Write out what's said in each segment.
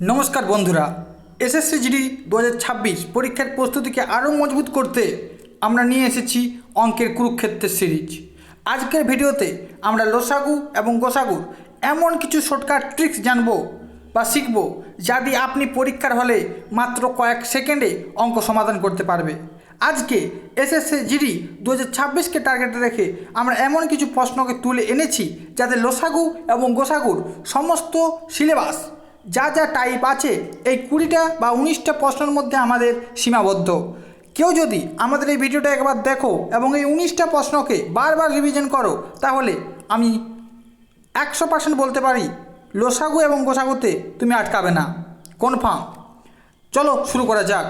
নমস্কার বন্ধুরা, SSC GD 2026 পরীক্ষার প্রস্তুতিকে আরও মজবুত করতে আমরা নিয়ে এসেছি অঙ্কের কুরুক্ষেত্রের সিরিজ। আজকের ভিডিওতে আমরা লসাগু এবং গোসাগুর এমন কিছু শর্টকাট ট্রিক্স জানব বা শিখব যা দিয়ে আপনি পরীক্ষার হলে মাত্র কয়েক সেকেন্ডে অঙ্ক সমাধান করতে পারবে। আজকে এসএসসি জিডি 2026কে টার্গেটে রেখে আমরা এমন কিছু প্রশ্নকে তুলে এনেছি যাতে লসাগু এবং গোসাগুর সমস্ত সিলেবাস যা যা টাইপ আছে এই 20টা বা 19টা প্রশ্নের মধ্যে আমাদের সীমাবদ্ধ। কেউ যদি আমাদের এই ভিডিওটা একবার দেখো এবং এই 19টা প্রশ্নকে বারবার রিভিশন করো, তাহলে আমি 100% বলতে পারি লসাগু এবং গোসাগুতে তুমি আটকাবে না, কনফার্ম। চলো শুরু করা যাক।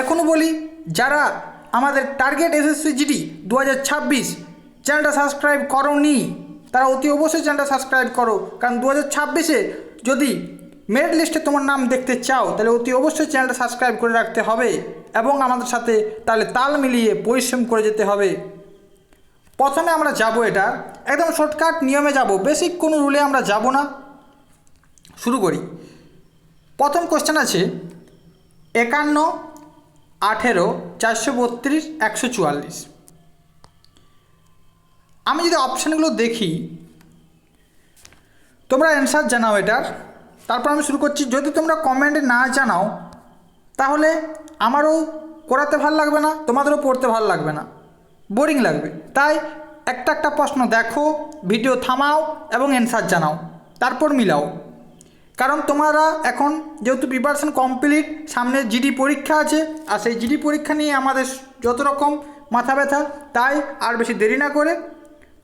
এখনও বলি, যারা আমাদের টার্গেট এসএসসি জিডি 2026 চ্যানেলটা সাবস্ক্রাইব করোনি তারা অতি অবশ্যই চ্যানেলটা সাবস্ক্রাইব করো, কারণ 2026-এ যদি মেরিট লিস্টে তোমার নাম দেখতে চাও তাহলে অতি অবশ্যই চ্যানেলটা সাবস্ক্রাইব করে রাখতে হবে এবং আমাদের সাথে তাহলে তাল মিলিয়ে পরিশ্রম করে যেতে হবে। প্রথমে আমরা যাব এটা একদম শর্টকাট নিয়মে যাব, বেসিক কোনো রুলে আমরা যাব না। শুরু করি। প্রথম কোশ্চেন আছে 51, 18, 432, 144। আমি যদি অপশানগুলো দেখি, তোমরা অ্যান্সার জানাও এটার, তারপর আমি শুরু করছি। যদি তোমরা কমেন্টে না জানাও তাহলে আমারও করাতে ভালো লাগবে না, তোমাদেরও পড়তে ভালো লাগবে না, বোরিং লাগবে। তাই একটা একটা প্রশ্ন দেখো, ভিডিও থামাও এবং অ্যান্সার জানাও, তারপর মিলাও। কারণ তোমরা এখন যেহেতু প্রিপারেশন কমপ্লিট, সামনে জিডি পরীক্ষা আছে, আর সেই জিডি পরীক্ষা নিয়ে আমাদের যত রকম মাথা ব্যথা, তাই আর বেশি দেরি না করে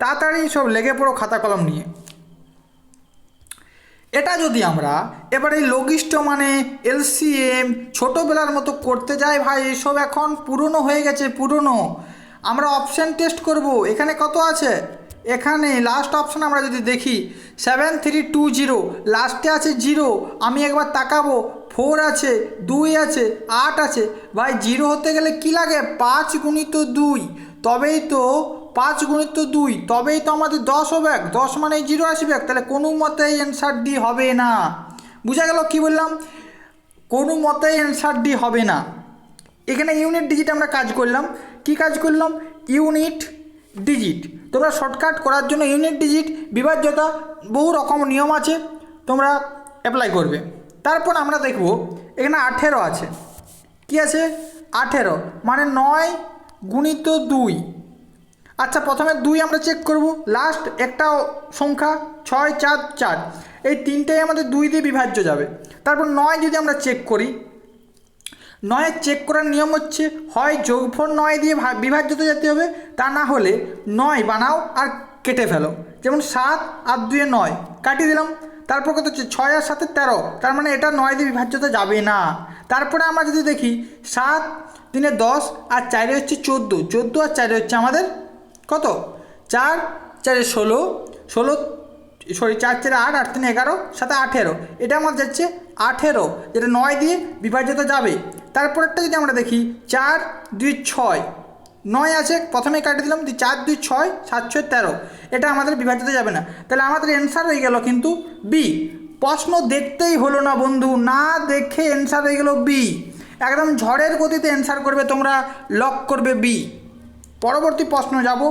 তাড়াতাড়ি সব লেগে পড়ো খাতা কলম নিয়ে। এটা যদি আমরা এবার এই লঘিষ্ঠ মানে এলসিএম ছোটোবেলার মতো করতে যাই, ভাই এসব এখন পুরনো হয়ে গেছে, পুরনো। আমরা অপশান টেস্ট করব। এখানে কত আছে? এখানে লাস্ট অপশান আমরা যদি দেখি 7320, লাস্টে আছে 0। আমি একবার তাকাবো, 4 আছে, 2 আছে, 8 আছে। ভাই 0 হতে গেলে কি লাগে? 5 গুণিত 2, তবেই তো 5 গুণিত 2, তবেই তো আমাদের 10 হবে। 10 মানে 0 আসবে, তাহলে কোনো মতেই অ্যান্সার ডি হবে না। বুঝা গেল কি বললাম? কোনো মতেই অ্যান্সার ডি হবে না। এখানে ইউনিট ডিজিট আমরা কাজ করলাম। কি কাজ করলাম? Unit digit. তোমরা শর্টকাট করার জন্য ইউনিট ডিজিট, বিভাজ্যতা, বহু রকম নিয়ম আছে, তোমরা অ্যাপ্লাই করবে। তারপর আমরা দেখব এখানে 18 আছে। কি আছে? 18 মানে 9 গুণিত 2। আচ্ছা, প্রথমে 2 আমরা চেক করব। লাস্ট একটা সংখ্যা 6, 4, 4, এই তিনটেই আমাদের 2 দিয়ে বিভাজ্য যাবে। তারপর 9 যদি আমরা চেক করি, 9 চেক করার নিয়ম হচ্ছে হয় যোগফল 9 দিয়ে বিভাজ্যতে যেতে হবে, তা না হলে 9 বানাও আর কেটে ফেলো। যেমন 7 আর 2 9, কাটিয়ে দিলাম। তারপর কত হচ্ছে? 6 আর 7 13, তার মানে এটা 9 দিয়ে বিভাজ্যতে যাবে না। তারপরে আমরা যদি দেখি 7 3 10 আর 4 হচ্ছে 14, 14 আর 4 হচ্ছে আমাদের কত? 4 4 16, 4 4 8, 8 3 11, 7 18, এটা আমার যাচ্ছে 18, যেটা 9 দিয়ে বিভাজ্যতা যাবে। তারপরেরটা যদি আমরা দেখি 4 2 6, 9 আছে, প্রথমে কাটিয়ে দিলাম, 4 2 6, 7 6 13, এটা আমাদের বিভাজ্যতা যাবে না। তাহলে আমাদের অ্যান্সার হয়ে গেল কিন্তু বি। প্রশ্ন দেখতেই হলো না বন্ধু, না দেখে অ্যান্সার হয়ে গেল বি। একদম ঝড়ের গতিতে অ্যান্সার করবে তোমরা, লক করবে বি। পরবর্তী প্রশ্ন যাব।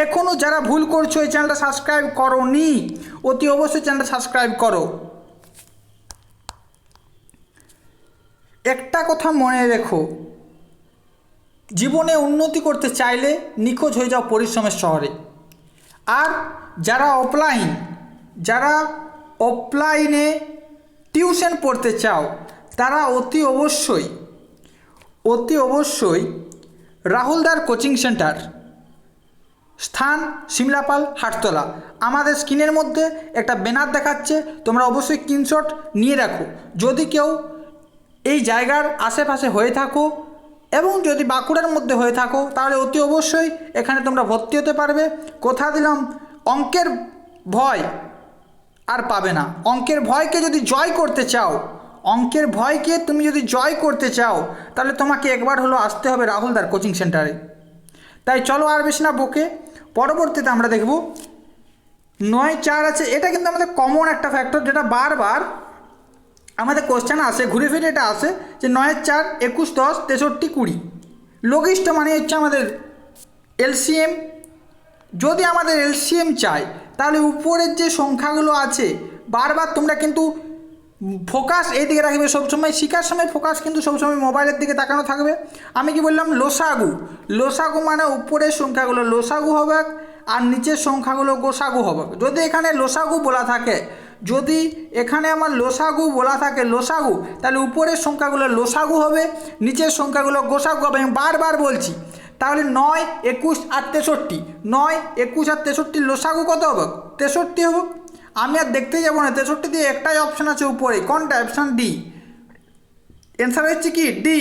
এখনও যারা ভুল করছো, এই চ্যানেলটা সাবস্ক্রাইব করোনি, অতি অবশ্যই চ্যানেলটা সাবস্ক্রাইব করো। একটা কথা মনে রেখো, জীবনে উন্নতি করতে চাইলে নিখোঁজ হয়ে যাও পরিশ্রমের শহরে। আর যারা অফলাইনে টিউশন পড়তে চাও, তারা অতি অবশ্যই রাহুলদার কোচিং সেন্টার, স্থান শিমলাপাল, হাটতলা। আমাদের স্ক্রিনের মধ্যে একটা ব্যানার দেখাচ্ছে, তোমরা অবশ্যই স্ক্রিনশট নিয়ে রাখো। যদি কেউ এই জায়গার আশেপাশে হয়ে থাকো এবং যদি বাঁকুড়ার মধ্যে হয়ে থাকো, তাহলে অতি অবশ্যই এখানে তোমরা ভর্তি হতে পারবে। কথা দিলাম, অঙ্কের ভয় আর পাবে না। অঙ্কের ভয়কে যদি জয় করতে চাও, তাহলে তোমাকে একবার হলো আসতে হবে রাহুলদার কোচিং সেন্টারে। তাই চলো আর বেশি না বকে, পরবর্তীতে আমরা দেখব নয় চার আছে, এটা কিন্তু আমাদের কমন একটা ফ্যাক্টর, যেটা বারবার আমাদের কোশ্চেন আসে, ঘুরে ফিরে এটা আসে যে 9 4 21 10 63 20। লঘিষ্ঠ মানে হচ্ছে আমাদের এলসিএম। যদি আমাদের এলসিএম চাই তাহলে উপরের যে সংখ্যাগুলো আছে, বারবার তোমরা কিন্তু ফোকাস এই দিকে রাখবে সবসময়, শিখার সময় ফোকাস কিন্তু সবসময় মোবাইলের দিকে তাকানো থাকবে। আমি কি বললাম, লোসাগু। লোসাগু মানে উপরের সংখ্যাগুলো লোসাগু হবে আর নিচের সংখ্যাগুলো গোসাগু হবে। যদি এখানে লোসাগু বলা থাকে, যদি এখানে আমার লোসাগু বলা থাকে লোসাগু, তাহলে উপরের সংখ্যাগুলো লোসাগু হবে, নিচের সংখ্যাগুলো গোসাগু হবে। আমি বারবার বলছি, তাহলে 9 21 আর 63, 9 21 আর 63 লোসাগু কত হবে? 63 হবে। আমি আর দেখতে যাবো না, 63 দিয়ে একটাই অপশান আছে উপরে, কোনটা? Option D. অ্যান্সার হচ্ছে কি ডি।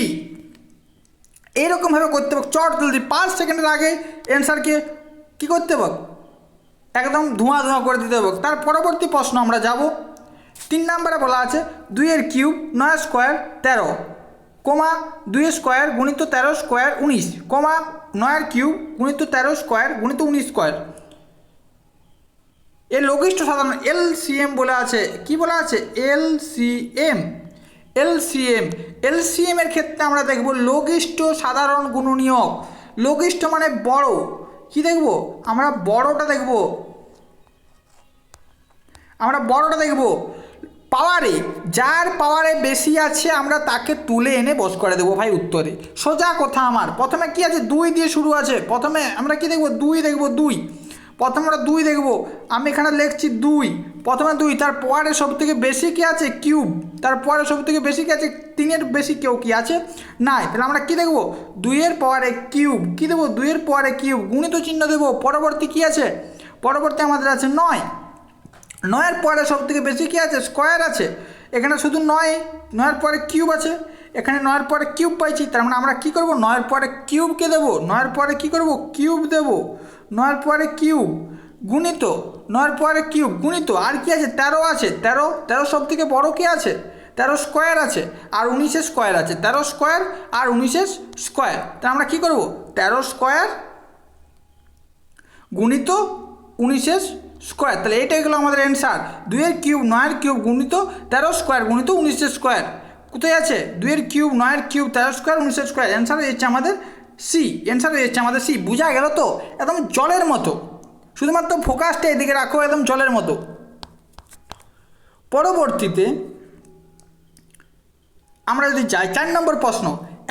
এইরকমভাবে করতে হবে, চট জলদি 5 সেকেন্ডের আগে অ্যান্সারকে কী করতে হবে? একদম ধোঁয়া ধোঁয়া করে দিতে হবে। তার পরবর্তী প্রশ্ন আমরা যাব। 3 নম্বরে বলা আছে 2 এর কিউব 9 স্কোয়ার 13, কমা 2 স্কোয়ার গুণিত 13 স্কোয়ার 19, কমা 9 এর কিউব গুণিত 13 স্কোয়ার গুণিত 19 স্কোয়ার। এর লঘিষ্ঠ সাধারণ এলসিএম বলে আছে। কি বলা আছে? এলসিএম। এলসিএম এলসিএম এর ক্ষেত্রে আমরা দেখব লঘিষ্ঠ সাধারণ গুণনীয়ক। লঘিষ্ঠ মানে বড়। কি দেখব? আমরা বড়টা দেখব। পাওয়ারে, যার পাওয়ারে বেশি আছে আমরা তাকে তুলে এনে বস করে দেবো ভাই উত্তরে। সোজা কথা আমার। প্রথমে কি আছে? 2 দিয়ে শুরু আছে। প্রথমে আমরা কি দেখব? 2 দেখব। 2 প্রথমে আমরা 2 দেখব। আমি এখানে লিখছি 2, প্রথমে 2, তার পরে সব থেকে বেশি কি আছে? কিউব। তার পরে সব থেকে বেশি কি আছে? 3-এর বেশি কেউ কি আছে? নাই। তাহলে আমরা কি দেখব? 2-এর পাওয়ারে কিউব। কি দেবো? 2-এর পাওয়ারে কিউব, গুণিত চিহ্ন দেবো। পরবর্তী কি আছে? পরবর্তী আমাদের আছে 9। 9-এর পরে সব থেকে বেশি কি আছে? স্কোয়ার আছে। এখানে শুধু 9, 9-এর পরে কিউব আছে। এখানে 9-এর পরে কিউব পাইছি, তার মানে আমরা কী করব? 9-এর পরে কিউবকে দেবো। 9-এর পরে কী করব? কিউব দেবো। 9-এর পরে কিউব গুণিত, 9-এর পরে কিউব গুণিত, আর কি আছে? 13 আছে। 13 সব থেকে বড়ো কি আছে? 13 স্কোয়ার আছে আর 19-এর স্কোয়ার আছে। 13 স্কোয়ার আর 19-এর স্কোয়ার। তা আমরা কী করব? 13 স্কোয়ার গুণিত 19-এর স্কোয়ার। তাহলে এইটাই গেলো আমাদের অ্যান্সার। 2-এর কিউব 9-এর কিউব গুণিত 13 স্কোয়ার গুণিত 19-এর স্কোয়ার। কোথায় আছে? 2-এর কিউব 9-এর কিউব 13 স্কোয়ার 19-এর স্কোয়ার। অ্যান্সার হয়ে যাচ্ছে আমাদের সি। অ্যান্সার হয়ে যাচ্ছে আমাদের সি। বোঝা গেল তো? একদম জলের মতো, শুধুমাত্র ফোকাসটা এদিকে রাখো, একদম জলের মতো। পরবর্তীতে আমরা যদি যাই 4 নম্বর প্রশ্ন,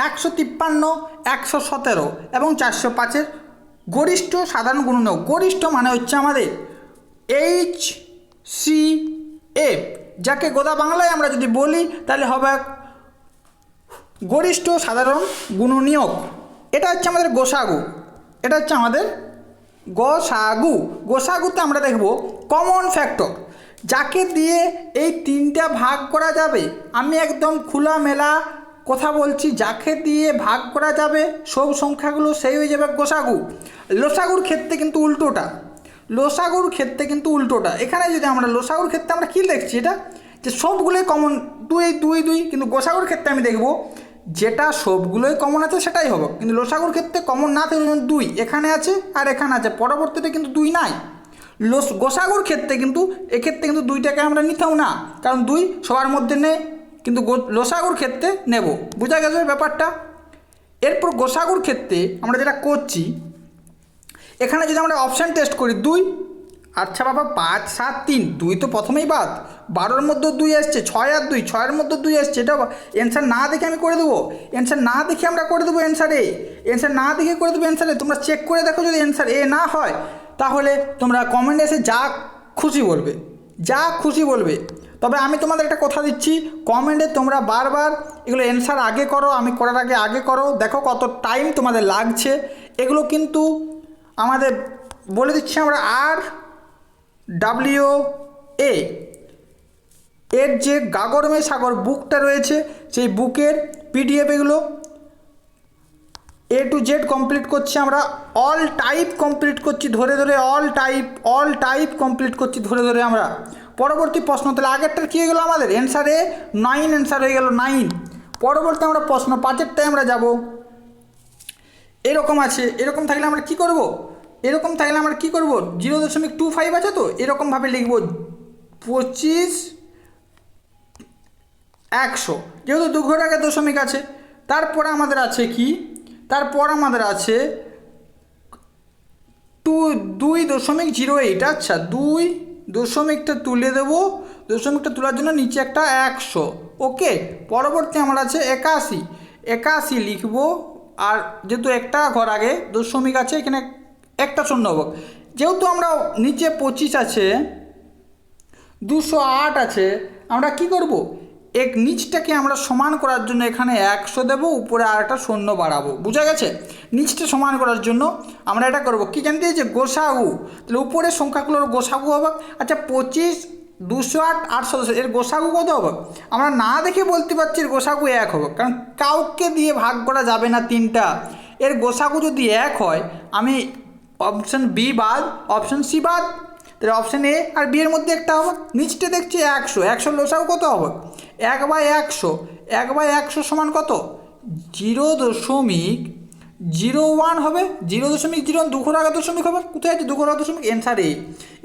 153, 117 এবং 405-এর গরিষ্ঠ সাধারণ গুণনীয়ক। গরিষ্ঠ মানে হচ্ছে আমাদের HCF, যাকে গোদা বাংলায় আমরা যদি বলি তাহলে হবে গরিষ্ঠ সাধারণ গুণনীয়ক। এটা হচ্ছে আমাদের গোসাগু। এটা হচ্ছে আমাদের গোসাগু। গোসাগুতে আমরা দেখব কমন ফ্যাক্টর, যাকে দিয়ে এই 3টা ভাগ করা যাবে। আমি একদম খোলামেলা কথা বলছি, যাকে দিয়ে ভাগ করা যাবে সব সংখ্যাগুলো সেই হয়ে যাবে গোসাগু। লোসাগুর ক্ষেত্রে কিন্তু উল্টোটা। লোসাগুর ক্ষেত্রে কিন্তু উল্টোটা। এখানে যদি আমরা লোসাগুর ক্ষেত্রে আমরা কী লিখছি, এটা যে সবগুলোই কমন 2 2 2, কিন্তু গোসাগুর ক্ষেত্রে আমি দেখব যেটা সবগুলোই কমন আছে সেটাই হবে। কিন্তু লোসাগুর ক্ষেত্রে কমন না থাকলে 2 এখানে আছে আর এখানে আছে, পরবর্তীতে কিন্তু 2 নাই। গোসাগুর ক্ষেত্রে কিন্তু এক্ষেত্রে কিন্তু 2টাকে আমরা নিতেও না, কারণ 2 সবার মধ্যে নেই, কিন্তু লোসাগুর ক্ষেত্রে নেব। বোঝা গেছে ব্যাপারটা? এরপর গোসাগুর ক্ষেত্রে আমরা যেটা করছি, এখানে যদি আমরা অপশান টেস্ট করি 2, আচ্ছা বাবা 5 7 3, 2 তো প্রথমেই বাদ। 12-এর মধ্যে 2 এসছে, 6 আর 2, 6-এর মধ্যে 2 এসছে। এটা অ্যান্সার না দেখে আমি করে দেবো। অ্যান্সার না দেখে আমরা করে দেবো অ্যান্সার না দেখে করে দেবো অ্যান্সারে। তোমরা চেক করে দেখো, যদি অ্যান্সার এ না হয় তাহলে তোমরা কমেন্টে এসে যা খুশি বলবে। তবে আমি তোমাদের একটা কথা দিচ্ছি, কমেন্টে তোমরা বারবার এগুলো অ্যান্সার আগে করো, আমি করার আগে করো, দেখো কত টাইম তোমাদের লাগছে। এগুলো কিন্তু আমাদের বলে দিচ্ছি আমরা RWA এর যে গাগর মে সাগর বুকটা রয়েছে, সেই বুকের PDF এগুলো A to Z কমপ্লিট করছি আমরা। অল টাইপ কমপ্লিট করছি ধরে অল টাইপ কমপ্লিট করছি ধরে আমরা। পরবর্তী প্রশ্ন, তাহলে আগেরটার কী হয়ে গেলো? আমাদের অ্যান্সারে 9 অ্যান্সার হয়ে গেল 9। পরবর্তী আমরা প্রশ্ন 5-এরটায় আমরা যাব। এরকম আছে, এরকম থাকলে আমরা কি করব? এরকম থাকলে আমরা কী করবো, 0.25 আছে তো এরকমভাবে লিখবো 25 100, যেহেতু 2 ঘর আগে দশমিক আছে। তারপরে আমাদের আছে কি, তারপর আমাদের আছে 2.08। আচ্ছা 2 দশমিকটা তুলে দেবো, দশমিকটা তোলার জন্য নিচে একটা 100। ওকে, পরবর্তী আমার আছে 81 লিখবো। আর যেহেতু একটা ঘর আগে দশমিক আছে এখানে একটা শূন্য হবে, যেহেতু আমরা নিচে 25 আছে 208 আছে, আমরা কি করব, নিচটাকে আমরা সমান করার জন্য এখানে 100 দেবো, উপরে আর একটা শূন্য বাড়াবো। বুঝা গেছে? নিচটা সমান করার জন্য আমরা এটা করব কি জানতে চাইছে, গোসাগু। তাহলে উপরের সংখ্যাগুলোর গোসাগু হবে। আচ্ছা 25 208 810 এর গোসাগু কত হবে? আমরা না দেখে বলতে পারছি এর গোসাগু 1 হবে, কারণ কাউকে দিয়ে ভাগ করা যাবে না তিনটা। এর গোসাগু যদি 1 হয়, আমি অপশান বি বাদ, অপশান সি বাদ, তাহলে অপশান এ আর বি এর মধ্যে একটা হবে। নিচটা দেখছি 100 লসাগু কত হবে? 1/100 সমান কত? 0.01 হবে। 0.01 2 ঘর আগে দশমিক হবে। কোথায় আছে 2 ঘর আগে দশমিক?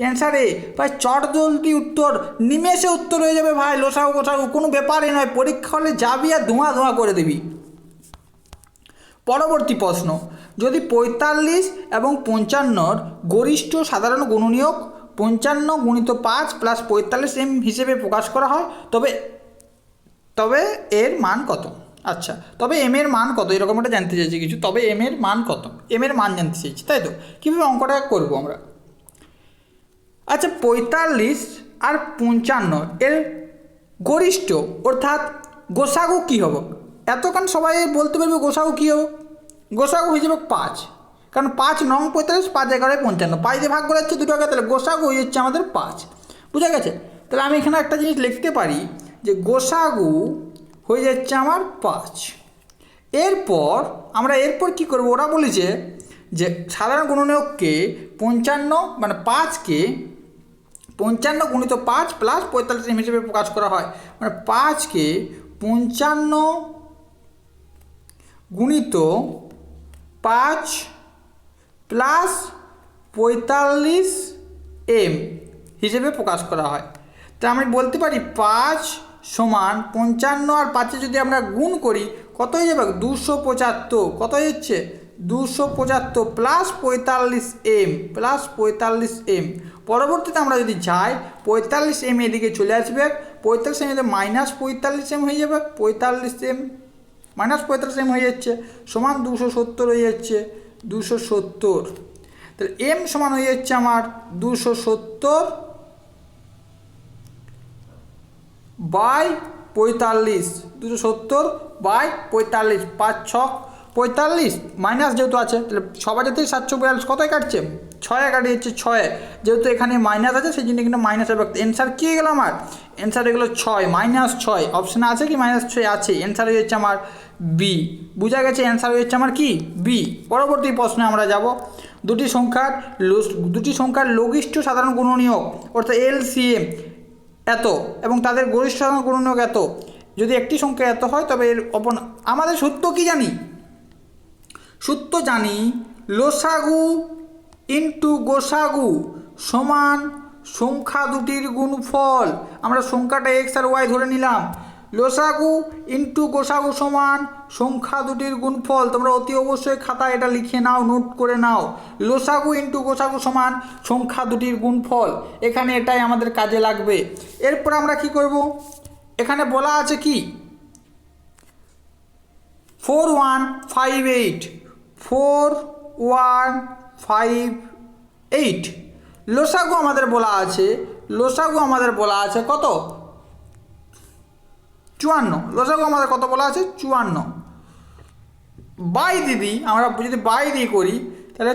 অ্যান্সার এ ভাই, চট জলদি উত্তর, নিমেষে উত্তর হয়ে যাবে ভাই। লসাগু গোসাগু কোনো ব্যাপারই নয়, পরীক্ষা হলে যাবি আর ধোঁয়া করে দিবি। পরবর্তী প্রশ্ন, যদি 45 এবং 55 গরিষ্ঠ সাধারণ গুণনীয়ক 55 × 5 + 45 এম হিসেবে প্রকাশ করা হয়, তবে এর মান কত? আচ্ছা, তবে এম এর মান কত, এরকম একটা জানতে চাইছি কিছু। তবে এম এর মান কত, এম এর মান জানতে চাইছি, তাই তো? কীভাবে অঙ্কটা করবো আমরা? আচ্ছা 45 আর 55 এর গরিষ্ঠ অর্থাৎ গোসাগু কী হবে? এতক্ষণ সবাই বলতে পারবে গোসাগু কী হবে? গোসাগু হয়ে যাবে 5, কারণ 5 9 45, 5 11 55, 5 দিয়ে ভাগ করে যাচ্ছে দুটোকে, তাহলে গোসাগু হয়ে যাচ্ছে আমাদের 5। বুঝা গেছে? তাহলে আমি এখানে একটা জিনিস লিখতে পারি যে গোসাগু হয়ে যাচ্ছে আমার 5। এরপর আমরা কী করবো, ওরা বলেছে যে সাধারণ গুণনীয়ককে 55 মানে 5কে 55 × 5 + 45 এম হিসেবে প্রকাশ করা হয়। মানে 5কে 55 × 5 + 45 এম হিসেবে প্রকাশ করা হয়। তা আমি বলতে পারি 5 সমান 55 আর 5 যদি আমরা গুণ করি কত হয়ে যাবে? 275। কত হচ্ছে? 275 + 45 এম + 45 এম। পরবর্তীতে আমরা যদি যাই 45 এম এদিকে চলে আসবে, 45 এম -45 এম হয়ে যাবে, 45 এম -45 এম হয়ে যাচ্ছে, সমান 270 হয়ে যাচ্ছে, 270। তাহলে এম সমান হয়ে যাচ্ছে আমার 270 বাই 45, 270/45, 5 6 45 মাইনাস যেহেতু আছে, তাহলে সবার যাতে 742 কতই কাটছে? 6 কাটিয়ে যাচ্ছে 6, যেহেতু এখানে মাইনাস আছে সেই জন্য কিন্তু মাইনাস হবে। অ্যান্সার কী হয়ে গেল আমার? অ্যান্সার হয়ে গেল 6 -6। অপশানে আছে কি -6? আছে। অ্যান্সার হয়ে যাচ্ছে আমার বি। বুঝা গেছে? অ্যান্সার হয়ে যাচ্ছে আমার কি? বি। পরবর্তী প্রশ্নে আমরা যাব। দুটি সংখ্যার লঘিষ্ঠ সাধারণ গুণনীয়ক অর্থাৎ এলসিএম এত এবং তাদের গরিষ্ঠ সাধারণ গুণনীয়ক এত। যদি একটি সংখ্যা এত হয় তবে এর আমাদের সূত্র কি জানি? সূত্র জানি লসাগু ইন্টু গোসাগু সমান সংখ্যা দুটির গুণফল। আমরা সংখ্যাটা এক্স আর ওয়াই ধরে নিলাম। লসাগু ইন্টু গোসাগু সমান সংখ্যা দুটির গুণফল। তোমরা অতি অবশ্যই খাতায় এটা লিখে নাও, নোট করে নাও। লসাগু ইন্টু গোসাগু সমান সংখ্যা দুটির গুণফল। এখানে এটাই আমাদের কাজে লাগবে। এরপর আমরা কি করব? এখানে বলা আছে কি 4158 4158 লসাগু আমাদের বলা আছে কত? 54। লসাগু আমাদের কত বলা আছে? 54 বাই দিদি, আমরা যদি বাই দিয়ে করি তাহলে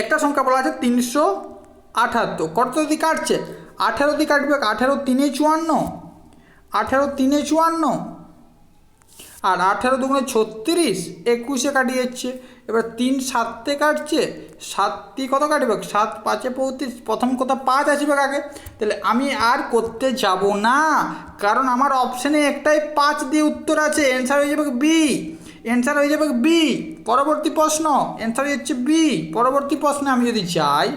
একটা সংখ্যা বলা আছে 378। কত যদি কাটছে? 18 দিয়ে কাটবে। 18 3 54, 18 3 54 আর 18 2 36, 21 কাটিয়ে যাচ্ছে। এবার 3 7 কাটছে, 7 কত কাটবে? 7 5 35, প্রথম কথা 5 আসবে আগে। তাহলে আমি আর করতে যাব না, কারণ আমার অপশানে একটাই 5 দিয়ে উত্তর আছে। অ্যান্সার হয়ে যাবে বি। পরবর্তী প্রশ্ন, অ্যান্সার হচ্ছে বি। পরবর্তী প্রশ্নে আমি যদি চাই,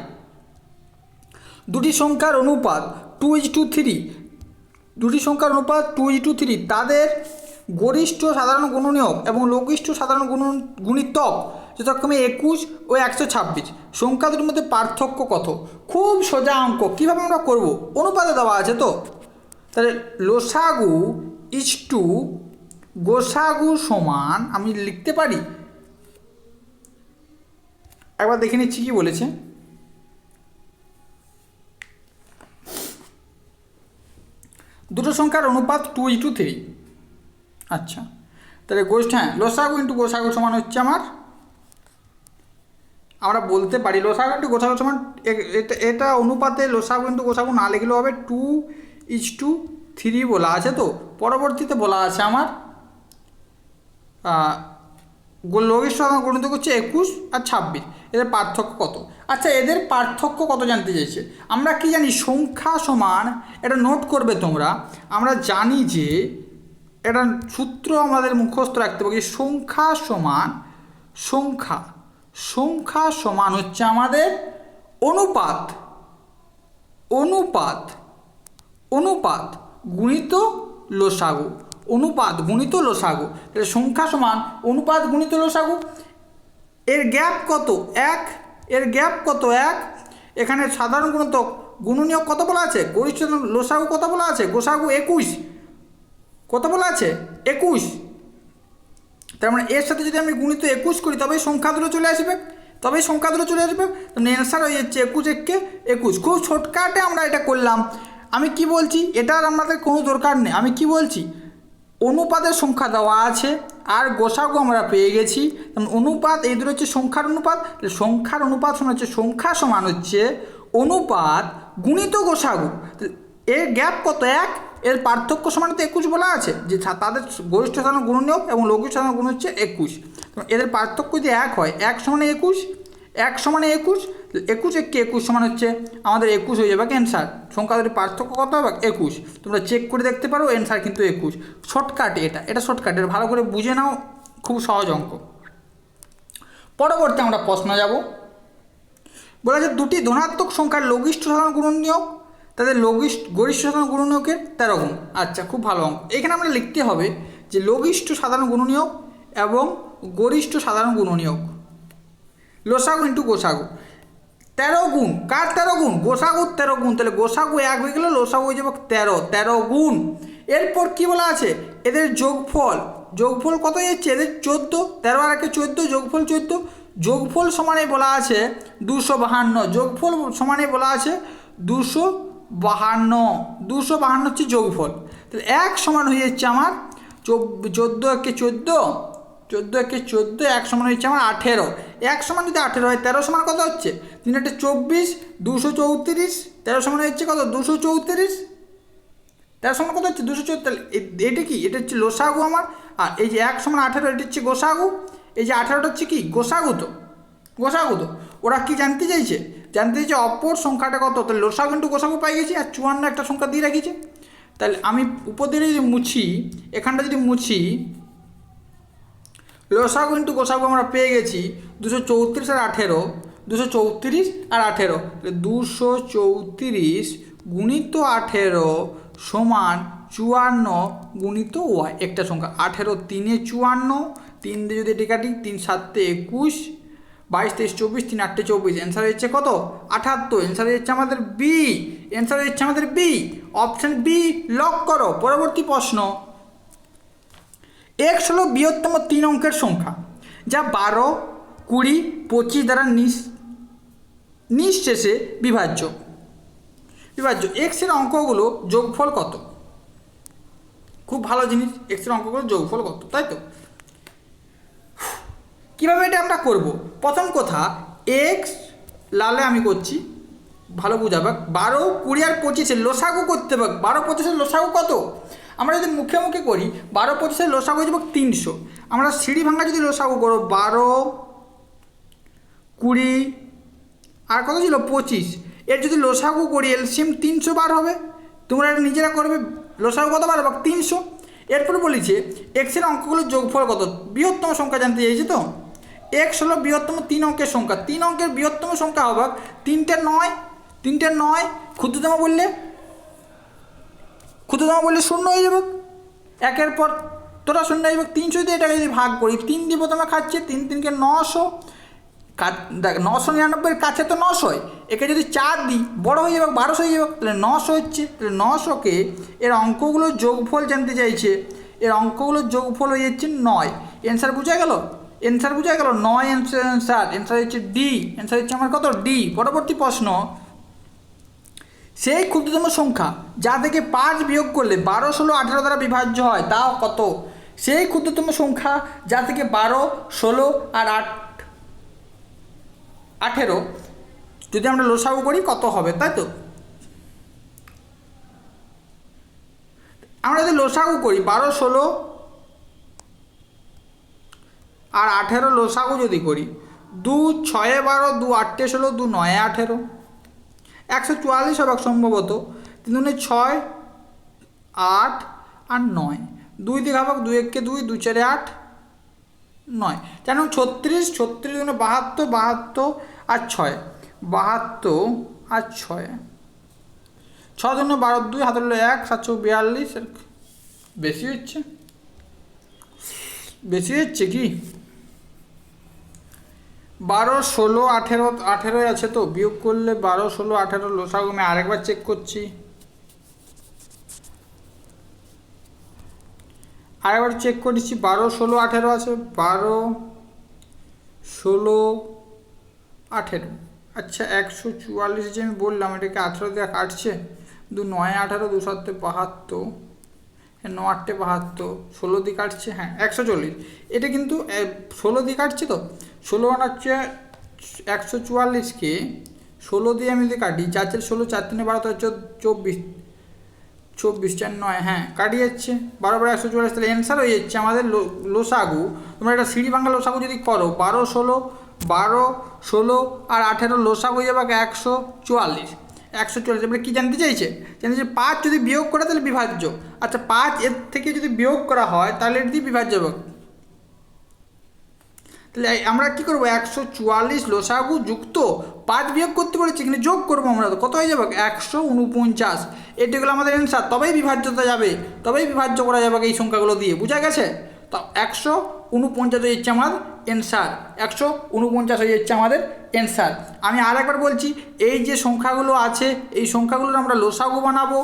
দুটি সংখ্যার অনুপাত 2:3, দুটি সংখ্যার অনুপাত 2:3, তাদের গরিষ্ঠ সাধারণ গুণনীয়ক এবং লঘিষ্ঠ সাধারণ গুণিতক যথাক্রমে 21 ও 126, সংখ্যা দুটির মধ্যে পার্থক্য কত? খুব সোজা অঙ্ক। কীভাবে আমরা করব? অনুপাতে দেওয়া আছে তো, তাহলে লসাগু ইজ টু গোসাগু সমান আমি লিখতে পারি, একবার দেখে নিচ্ছি কি বলেছে। দুটো সংখ্যার অনুপাত 2:3। আচ্ছা, তাহলে লসাগু ইন্টু গোসাগু সমান হচ্ছে আমরা বলতে পারি লসাগু ইন্টু গোসাগু সমান, এটা অনুপাতে লসাগু ইন্টু গোসাগু না লিখলেও হবে 2:3 বলা আছে তো। পরবর্তীতে বলা আছে আমার লঘিষ্ঠ সাধারণ গুণিতক হচ্ছে 21 আর 26, এদের পার্থক্য কত? আচ্ছা, এদের পার্থক্য কত জানতে চাইছে। আমরা কি জানি? সংখ্যা সমান, এটা নোট করবে তোমরা, আমরা জানি যে এটা সূত্র আমাদের মুখস্থ রাখতে হবে। সংখ্যা সমান সংখ্যা সমান হচ্ছে আমাদের অনুপাত অনুপাত অনুপাত গুণিত লসাগু, অনুপাত গুণিত লসাগু। তাহলে সংখ্যা সমান অনুপাত গুণিত লসাগু। এর গ্যাপ কত? 1। এর গ্যাপ কত? 1। এখানে সাধারণ গুণিতক গুণনীয়ক কত বলা আছে? গরিষ্ঠ লসাগু কত বলা আছে? গোসাগু 21 কত বলা আছে? 21। তার মানে এর সাথে যদি আমি গুণিত 21 করি তবেই সংখ্যা দুটো চলে আসবে, তবেই অ্যান্সার হয়ে যাচ্ছে 21 খুব শর্টকাটে আমরা এটা করলাম। আমি কি বলছি, এটার আমাদের কোনো দরকার নেই। আমি কি বলছি, অনুপাতের সংখ্যা দেওয়া আছে আর গোসাগু আমরা পেয়ে গেছি। অনুপাত, এই দুটো হচ্ছে সংখ্যার অনুপাত। সংখ্যার অনুপাত সমান হচ্ছে সংখ্যা সমান হচ্ছে অনুপাত গুণিত গোসাগু। এর গ্যাপ কত? 1। এর পার্থক্য সমান তো 21 বলা আছে, যে তাদের গরিষ্ঠ সাধারণ গুণনীয়ক এবং লঘিষ্ঠ সাধারণ গুণ হচ্ছে 21। এদের পার্থক্য যদি 1 হয়, 1 সমানে 21, 1 সমানে 21, 21 সমান হচ্ছে আমাদের 21 হয়ে যাবে অ্যান্সার। সংখ্যা দুটির পার্থক্য কত হবে? 21। তোমরা চেক করে দেখতে পারো, অ্যান্সার কিন্তু 21। শর্টকাট এটা শর্টকাট, এটা ভালো করে বুঝে নাও, খুব সহজ অঙ্ক। পরবর্তী আমরা প্রশ্ন যাব। বলা যে দুটি ধনাত্মক সংখ্যার লঘিষ্ঠ সাধারণ গুণনীয়ক তাদের গরিষ্ঠ সাধারণ গুণনীয়কের 13 গুণ। আচ্ছা, খুব ভালো অঙ্ক। এখানে আমরা লিখতে হবে যে লঘিষ্ঠ সাধারণ গুণনীয়ক এবং গরিষ্ঠ সাধারণ গুণনীয়ক, লসাগু ইন্টু গোসাগু 13 গুণ। কার 13 গুণ? গোসাগুর 13 গুণ। তাহলে গোসাগু 1 হয়ে গেলে লসাগু হয়ে যাবে 13 গুণ। এরপর কি বলা আছে? এদের যোগফল কত যাচ্ছে? এদের 14, 13 আর 1 14, যোগফল 14। যোগফল সমানে বলা আছে 252, যোগফল সমানে বলা আছে 252 হচ্ছে যোগফল। তাহলে 1 সমান হয়ে যাচ্ছে আমার 14 1 14, 1 সমান হচ্ছে আমার 18। 1 সমান যদি 18 হয়, 13 সমান কত হচ্ছে? 3 8 24, 234। 13 সমান হচ্ছে কত? 234। 13 সমান কত হচ্ছে? 234। তাহলে এটা কি? এটা হচ্ছে লসাগু আমার। আর এই যে 1 সমান 18, এটা হচ্ছে গোসাগু। এই যে 18টা হচ্ছে কি? গোসাগু তো। ওরা কি জানতে চাইছে? অপর সংখ্যাটা কত? তাহলে লসাগু ইন্টু গোসাগু পাই গেছি, আর 54 একটা সংখ্যা দিয়ে রাখিছে। তাহলে আমি উপর দিয়ে যদি মুছি, এখানটা যদি মুছি, লসাগু ইন্টু গোসাগু আমরা পেয়ে গেছি 234 আর 18, 234 আর 18। 234 গুণিত 18 সমান 54 গুণিত ওয়াই, একটা সংখ্যা 18 3 এ 54, 3 দিয়ে যদি এটি কাটি, 3 7 21, 22 23 24, 3 8 24, অ্যান্সার হচ্ছে কত? 78। অ্যান্সার হচ্ছে আমাদের বি। অপশন বি লক করো। পরবর্তী প্রশ্ন, x হলো বৃহত্তম 3 অঙ্কের সংখ্যা যা 12, 20, 25 দ্বারা নিঃশেষে বিভাজ্য। x এর অঙ্কগুলো যোগফল কত? খুব ভালো জিনিস, x এর অঙ্কগুলো যোগফল কত, তাই তো? কীভাবে এটা আমরা করব? প্রথম কথা, x লালে আমি করছি, ভালো বুঝাবে। 12, 20 আর 25 লসাগু করতে হবে। 12 25 লসাগু কত? আমরা যদি মুখে মুখে করি, 12 25 লসাগু হয়ে যাবে 300। আমরা সিঁড়ি ভাঙা যদি লসাগু করো, 12, 20 আর কত ছিল? 25। এর যদি লসাগু করি, এলসিএম 300 বার হবে। তোমরা এটা নিজেরা করবে। লসাগু কত বার হবে? 300। এরপর বলেছে এক্সের অঙ্কগুলোর যোগফল কত? বৃহত্তম সংখ্যা জানতে চাইছে তো। এক্স হলো বৃহত্তম 3 অঙ্কের সংখ্যা, 3 অঙ্কের বৃহত্তম সংখ্যা হবে 3টে 9, 3টে 9, ক্ষুদ্রতম বললে 0 হয়ে যাবে, একের পর তোরা 0 হয়ে যাবে। 300 দিয়ে এটাকে যদি ভাগ করি, 3 দিয়ে প্রথমে খাচ্ছে, 3 3কে 900, দেখ 999 কাছে তো 900, একে যদি 4 দিই বড় হয়ে যাবে, 1200 হয়ে যাবে, তাহলে 900 হচ্ছে। তাহলে 900কে এর অঙ্কগুলোর যোগফল জানতে চাইছে, এর অঙ্কগুলোর যোগফল হয়ে যাচ্ছে 9। অ্যান্সার বোঝা গেল, অ্যান্সার বোঝা গেল 9 অ্যান্সার, অ্যান্সার হচ্ছে ডি, অ্যান্সার হচ্ছে আমার কত ডি। পরবর্তী প্রশ্ন, সেই ক্ষুদ্রতম সংখ্যা যা থেকে 5 বিয়োগ করলে 12, 16, 18 দ্বারা বিভাজ্য হয় তা কত? সেই ক্ষুদ্রতম সংখ্যা যা থেকে 12, 16 আর 18 যদি আমরা লসাগু করি কত হবে, তাই তো? আমরা যদি লসাগু করি 12, 16 আর 18 লসাগু যদি করি, 2 6 12, 2 8 16, 2 9 18, 144 হবে সম্ভবত। 3 দুনে 6, 8 আর 9, 2 দিয়ে ভাগ, 2 1 2, 2 4 8 9, কেন 36, 36 দুনে 72, 72 আর 6, 72 আর 6, 6 দুনে 12, 2 হাতে হলো 1, 742, বেশি হচ্ছে, বেশি হচ্ছে কি? 12, 16, 18, 18 আছে তো, বিয়োগ করলে 12, 16, 18 লসাগু। আমি আরেকবার চেক করছি, আরেকবার চেক করছি। 12, 16, 18 আছে, 12, 16, 18। আচ্ছা 144 যে আমি বললাম, এটাকে 18 দিয়ে কাটছে, 2 9 18, 2 7 72, 9 8 72, 16 দিয়ে কাটছে, হ্যাঁ 140। এটা কিন্তু 16 দিয়ে কাটছে তো, 16 হচ্ছে 144কে 16 দিয়ে আমি যদি কাটি, 4 4 16, 4 3 12, 24, 24 4 9, হ্যাঁ কাটি যাচ্ছে, 12 12 144। তাহলে অ্যান্সার হয়ে যাচ্ছে আমাদের লসাগু। তোমরা একটা সিঁড়ি ভাঙা লসাগু যদি করো, 12, 16, 12, 16 আর 18 লসাগু হয়ে যাবে 144, 144। এবারে কী জানতে চাইছে? জানতে চাইছে 5 যদি বিয়োগ করে তাহলে বিভাজ্য। আচ্ছা 5 এর থেকে যদি বিয়োগ করা হয় তাহলে এটি বিভাজ্য হবে। তাহলে আমরা কী করবো, 144 লসাগু যুক্ত 5 বিয়োগ করতে বলেছি, এখানে যোগ করবো আমরা, তো কত হয়ে যাবে 149। এটি হলো আমাদের অ্যান্সার। তবেই বিভাজ্যতা যাবে, তবেই বিভাজ্য করা যাবে এই সংখ্যাগুলো দিয়ে, বোঝা গেছে? তো 149 হয়ে যাচ্ছে আমার অ্যান্সার, 149 হয়ে যাচ্ছে আমাদের অ্যান্সার। আমি আর একবার বলছি, এই যে সংখ্যাগুলো আছে এই সংখ্যাগুলোর আমরা লসাগু বানাবো,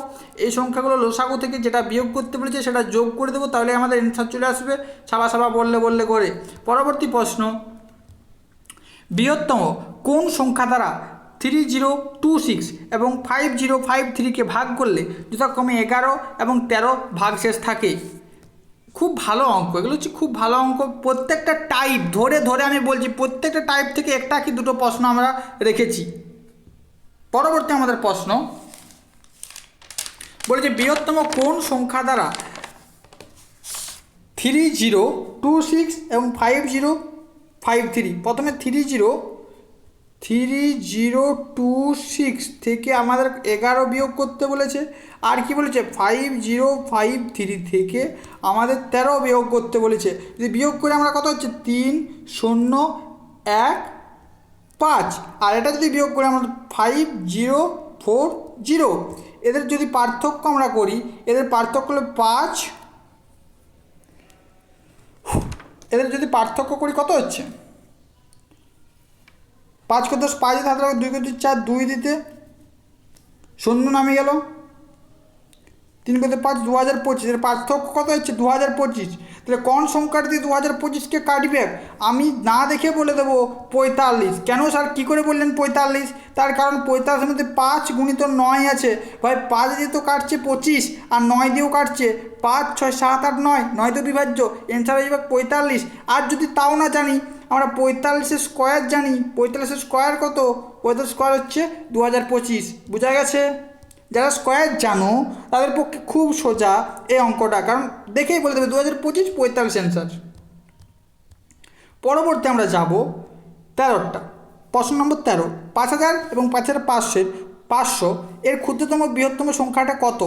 এই সংখ্যাগুলো লসাগু থেকে যেটা বিয়োগ করতে বলেছে সেটা যোগ করে দেবো, তাহলে আমাদের অ্যান্সার চলে আসবে সাবা সাবা বললে বললে করে। পরবর্তী প্রশ্ন, বৃহত্তম কোন সংখ্যা দ্বারা 3026 এবং 5053কে ভাগ করলে যথাক্রমে 11 এবং 13 ভাগশেষ থাকে? খুব ভালো অঙ্ক, এগুলো হচ্ছে খুব ভালো অঙ্ক। প্রত্যেকটা টাইপ ধরে ধরে আমি বলছি, প্রত্যেকটা টাইপ থেকে একটা কি দুটো প্রশ্ন আমরা রেখেছি। পরবর্তী আমাদের প্রশ্ন বলেছে, বৃহত্তম কোন সংখ্যা দ্বারা 3026 এবং 5053, প্রথমে 3026 থেকে আমাদের 11 বিয়োগ করতে বলেছে, আর কি বলেছে 5053 থেকে আমাদের 13 বিয়োগ করতে বলেছে। যদি বিয়োগ করে আমরা কত হচ্ছে 3 0 1 5, আর এটা যদি বিয়োগ করে আমরা 5040, এদের যদি পার্থক্য আমরা করি, এদের পার্থক্য হলো 5, এদের যদি পার্থক্য করি কত হচ্ছে 5 কে 10, 5 হাতে 2 কে 2 4, 2 দিতে 0 নামে গেল, 3 কে 5 2025, এর পার্থক্য কত হচ্ছে 2025। তাহলে কোন সংখ্যাটি দিয়ে 2025কে কাটবে? আমি না দেখে বলে দেবো 45। কেন স্যার কী করে বললেন 45? তার কারণ 45-এর মধ্যে 5 গুণিত 9 আছে, ভাই 5 দিয়ে তো কাটছে 25 আর 9 দিয়েও কাটছে, 5 6 7 8 9, 9 তো বিভাজ্য, অ্যান্সার হয়ে যাবে 45। আর যদি তাও না জানি, আমরা 45-এর স্কোয়ার জানি, 45-এর স্কোয়ার কত? 45 স্কোয়ার হচ্ছে 2025, বোঝা গেছে? যারা স্কোয়ার জানো তাদের পক্ষে খুব সোজা এই অঙ্কটা, কারণ দেখেই বলে দেবে 2025 45 অ্যান্সার। পরবর্তী আমরা যাব 13টা প্রশ্ন নম্বর 13, 5000 এবং 5500 এর ক্ষুদ্রতম বৃহত্তম সংখ্যাটা কত,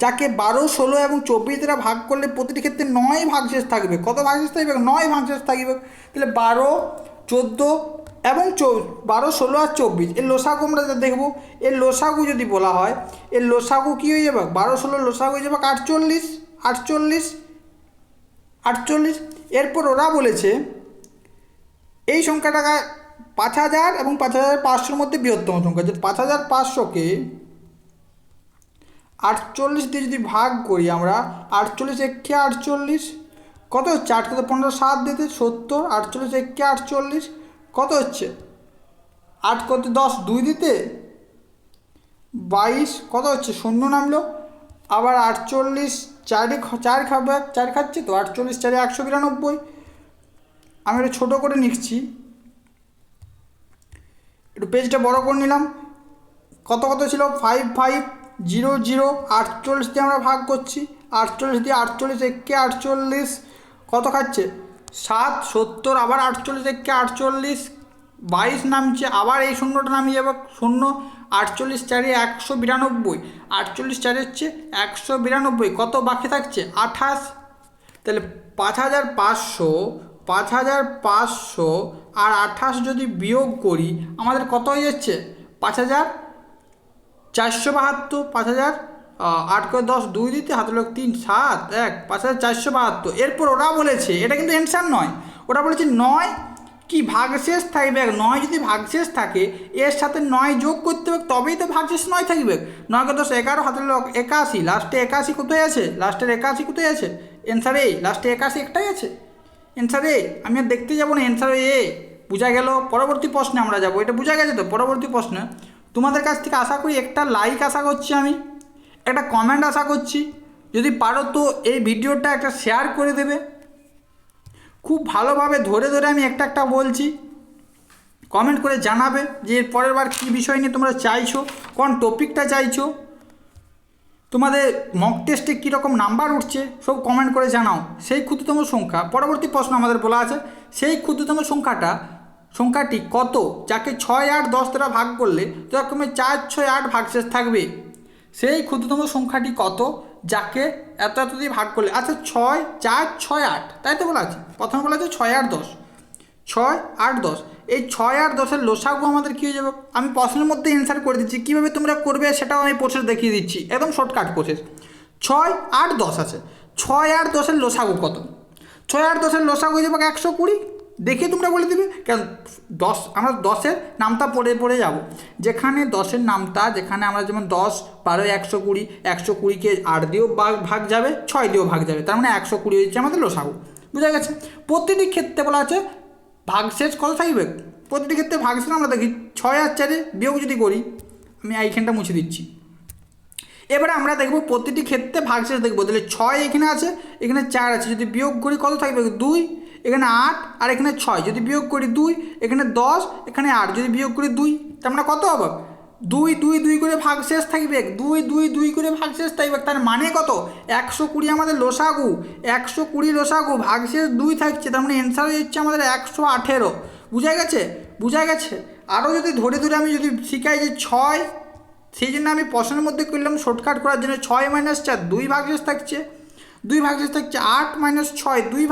যাকে 12 16 এবং 24 দ্বারা ভাগ করলে প্রতিটি ক্ষেত্রে 9 ভাগশেষ থাকবে? কত ভাগশেষ থাকবে? 9 ভাগশেষ থাকবে। তাহলে 12 14 এবং 12, 16 আর 24 এর লসাগু আমরা দেখব। এর লসাগু যদি বলা হয়, এর লসাগু কী হয়ে যাবে? 12, 16 লসাগু হয়ে যাবে 48, 48, 48। এরপর ওরা বলেছে এই সংখ্যাটা 5000 এবং 5500-এর মধ্যে বৃহত্তম সংখ্যা, যে 5500-কে 48 দিয়ে যদি ভাগ করি আমরা, 48 একে 48 কত হচ্ছে? 8 × 15 7 দিতে 70, 48 একে 48 কত হচ্ছে? 8 × 10 2 দিতে 22 কত হচ্ছে? 0 নামলো। আবার 48 4 খাবে, 4 খাচ্ছে তো, 48 4 192। আমি একটু ছোটো করে নিচ্ছি, একটু পেজটা বড় করে নিলাম। কত ছিল? 5500। 48 দিয়ে আমরা ভাগ করছি, 48 দিয়ে 48 একে 48 কত খাচ্ছে? 7, 70, আবার 48 একে 48 22 নামছে, আবার এই শূন্যটা নামিয়ে যাবে 0। 48 4 192, 48 4 হচ্ছে 192, কত বাকি থাকছে? 28। তাহলে 5500 আর 28 যদি বিয়োগ করি আমাদের কত হয়ে যাচ্ছে? 5472। 5000 8 × 10 2 দিতে হাতে লোক 3 7 1 5472। এরপর ওরা বলেছে, এটা কিন্তু অ্যান্সার নয়, ওরা বলেছে 9 কি ভাগশেষ থাকবে। 9 যদি ভাগশেষ থাকে এর সাথে 9 যোগ করতে হবে, তবেই তো ভাগশেষ 9 থাকবে। 9 × 10 11 হাতে লোক 81, লাস্টে 81 কোথায় আছে? লাস্টের 81 কোথায় আছে? অ্যান্সার এ, লাস্টে 81 একটাই আছে অ্যান্সার এ। আমি আর দেখতে যাবো না, অ্যান্সার এ। বোঝা গেল? পরবর্তী প্রশ্নে আমরা যাব। এটা বোঝা গেছে তো? পরবর্তী প্রশ্নে তোমাদের কাছ থেকে আশা করি একটা লাইক আশা করছি, আমি একটা কমেন্ট আশা করছি। যদি পারো তো এই ভিডিওটা একটা শেয়ার করে দেবে। খুব ভালোভাবে ধরে আমি একটা বলছি, কমেন্ট করে জানাবে যে এর পরের বার কী বিষয় নিয়ে তোমরা চাইছো, কোন টপিকটা চাইছো, তোমাদের মক টেস্টে কীরকম নাম্বার উঠছে, সব কমেন্ট করে জানাও। সেই ক্ষুদ্রতম সংখ্যা, পরবর্তী প্রশ্ন আমাদের বলা আছে, সেই ক্ষুদ্রতম সংখ্যাটি কত যাকে 6, 8, 10 দ্বারা ভাগ করলে যথাক্রমে 4, 6, 8 ভাগশেষ থাকবে? সেই ক্ষুদ্রতম সংখ্যাটি কত যাকে এত দিয়ে ভাগ করলে, আচ্ছা 6, 4, 6, 8 তাই তো বলা আছে। প্রথমে বলা আছে 6, 8, 10, 6, 8, 10। এই 6, 8, 10-এর লসাগু আমাদের কী হয়ে যাবে? আমি প্রশ্নের মধ্যে অ্যান্সার করে দিচ্ছি, কীভাবে তোমরা করবে সেটাও আমি প্রসেস দেখিয়ে দিচ্ছি, একদম শর্টকাট প্রসেস। 6, 8, 10 আছে, 6, 8, 10-এর লসাগু কত? 6, 8, 10-এর লসাগু হয়ে যাবে 120। দেখে তোমরা বলে দেবে, কারণ 10 আমরা 10-এর নামটা পড়ে যাব। যেখানে 10-এর নামটা, যেখানে আমরা যেমন 10, 12, 120, 120-কে 8 দিয়েও ভাগ যাবে, 6 দিয়েও ভাগ যাবে, তার মানে 120 হচ্ছে আমাদের লসাগু। বুঝা গেছে? প্রতিটি ক্ষেত্রে বলা আছে ভাগশেষ কত থাকবে। প্রতিটি ক্ষেত্রে ভাগশেষ আমরা দেখি 6 আর 4 বিয়োগ যদি করি, আমি এইখানটা মুছে দিচ্ছি। এবারে আমরা দেখব প্রতিটি ক্ষেত্রে ভাগশেষ দেখব। তাহলে 6 এখানে আছে, এখানে 4 আছে, যদি বিয়োগ করি কত থাকবে? 2, এখানে 8 আর এখানে 6, যদি বিয়োগ করি 2, এখানে 10, এখানে 8, যদি বিয়োগ করি 2, তার মানে কত হবে? 2, 2, 2 করে ভাগশেষ থাকবে, 2, 2, 2 করে ভাগশেষ থাকবে। তার মানে কত? 120 আমাদের লসাগু, 120 লসাগু, ভাগশেষ 2 থাকছে, তার মানে অ্যান্সার হচ্ছে আমাদের 118। বুঝা গেছে? আরও যদি ধরে আমি যদি শিখাই যে 6, সেই জন্য আমি প্রশ্নের মধ্যে করলাম শর্টকাট করার জন্য। 6 - 4 2 ভাগশেষ থাকছে, 2 ভাগশেষ থাকছে। 8 - 6 2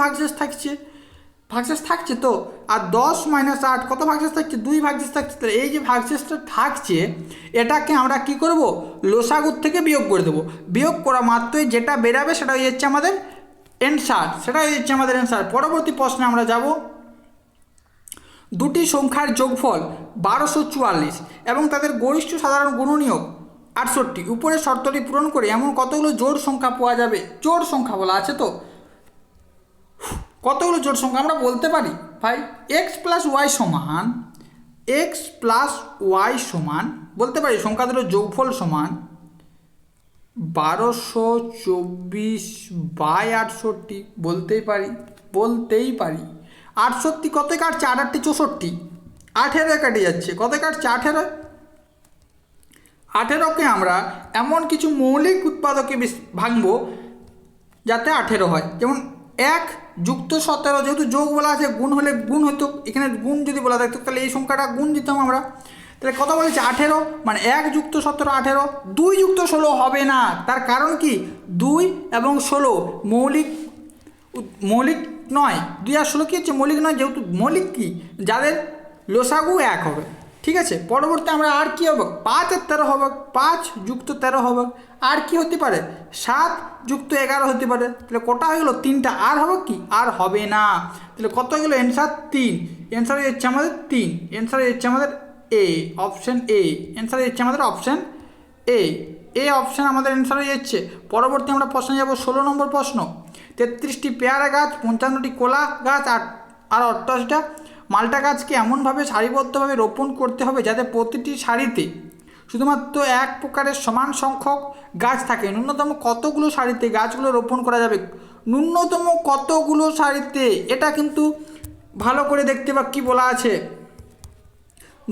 ভাগশেষ থাকছে তো। আর 10 - 8 কত ভাগশেষ থাকছে? 2 ভাগশেষ থাকছে। তাহলে এই যে ভাগশেষটা থাকছে, এটাকে আমরা কি করব? লসাগুর থেকে বিয়োগ করে দেবো। বিয়োগ করা মাত্রই যেটা বেরাবে সেটা হয়ে যাচ্ছে আমাদের অ্যান্সার। পরবর্তী প্রশ্নে আমরা যাব। দুটি সংখ্যার যোগফল 1244 এবং তাদের গরিষ্ঠ সাধারণ গুণনীয়ক 68, উপরের শর্তটি পূরণ করে এমন কতগুলো জোড় সংখ্যা পাওয়া যাবে? জোড় সংখ্যা বলা আছে তো, কতগুলো জোড় সংখ্যা আমরা বলতে পারি ভাই? x প্লাস ওয়াই সমান বলতে পারি সংখ্যা দুটোর যোগফল সমান 1224/68 বলতেই পারি। 68 কত কাটছে? 8 × 8 = 64, 18 কেটে যাচ্ছে, কত কাটছে? 18কে আমরা এমন কিছু মৌলিক উৎপাদকে ভাঙবো যাতে 18 হয়। যেমন 1 + 17, যেহেতু যোগ বলা আছে, গুণ হলে গুণ হতো, এখানে গুণ যদি বলা থাকতো তাহলে এই সংখ্যাটা গুণ দিতাম আমরা। তাহলে কত বলেছে? 18, মানে 1 + 17 18, 2 + 16 হবে না। তার কারণ কি? 2 এবং 16 মৌলিক নয়, 2 আর 16 কী হচ্ছে মৌলিক নয়, যেহেতু মৌলিক কি যাদের লসাগু 1 হবে। ঠিক আছে, পরবর্তী আমরা আর কি হবে 5 আর 13 হবে, 5 যুক্ত 13 হবে। আর কি হতে পারে 7 যুক্ত 11 হতে পারে। তাহলে কটা হয়ে গেলো 3টা, আর হবে কি আর হবে না। তাহলে কত হয়ে গেলো অ্যান্সার 3, অ্যান্সার হচ্ছে আমাদের 3, অ্যান্সার হচ্ছে আমাদের এ, অপশান এ, অ্যান্সার হচ্ছে আমাদের অপশান এ, অপশান আমাদের অ্যান্সার হয়ে যাচ্ছে। পরবর্তী আমরা প্রশ্নে যাব 16 নম্বর প্রশ্ন। 33টি পেয়ারা গাছ, 55টি কলা গাছ আর 88টা মালটা গাছকে এমনভাবে সারিবদ্ধভাবে রোপণ করতে হবে যাতে প্রতিটি সারিতে শুধুমাত্র এক প্রকারের সমান সংখ্যক গাছ থাকে। ন্যূনতম কতগুলো সারিতে গাছগুলো রোপণ করা যাবে, ন্যূনতম কতগুলো সারিতে, এটা কিন্তু ভালো করে দেখতে বা কী বলা আছে,